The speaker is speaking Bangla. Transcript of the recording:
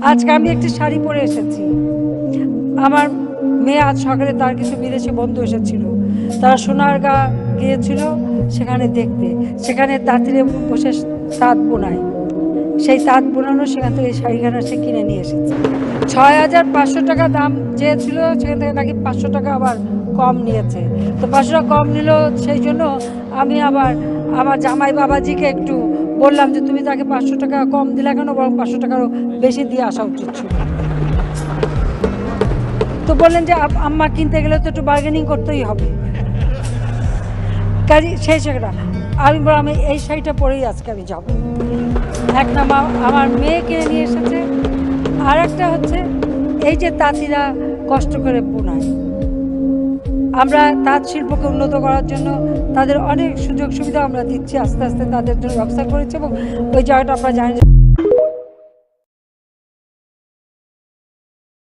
আজকে আমি একটি শাড়ি পরে এসেছি। আমার মেয়ে আজ সকালে তার কিছু বিদেশি বন্ধু এসেছিল, তারা সোনারগাঁ গিয়েছিল সেখানে দেখতে। সেখানে তাঁতিরে বসে তাঁত বোনায়, সেই তাঁত বোনানো সেখান থেকে এই শাড়িখানা সে কিনে নিয়ে এসেছে। ৬,৫০০ টাকা দাম চেয়েছিল, সেখান থেকে নাকি ৫০০ টাকা আবার কম নিয়েছে। তো ৫০০ টাকা কম নিল, সেই জন্য আমি আবার আমার জামাই বাবাজিকে একটু বললাম যে তুমি তাকে ৫০০ টাকা কম দিলে কেন, বরং ৫০০ টাকারও বেশি দিয়ে আসা উচিত ছিল। তো বললেন যে আম্মা কিনতে গেলে তো একটু বার্গেনিং করতেই হবে, কাজে সেই শাড়িটা আমি বললাম আমি এই শাড়িটা পরেই আজকে আমি যাব। এক নাম্বার আমার মেয়ে কিনে নিয়ে এসেছে, আর একটা হচ্ছে এই যে তাঁতিরা কষ্ট করে বোনায়, আমরা তাঁত শিল্পকে উন্নত করার জন্য তাদের অনেক সুযোগ সুবিধা আমরা দিচ্ছি, আস্তে আস্তে তাদের জন্য ব্যবস্থা করেছি এবং ওই জায়গাটা আপনারা জানেন।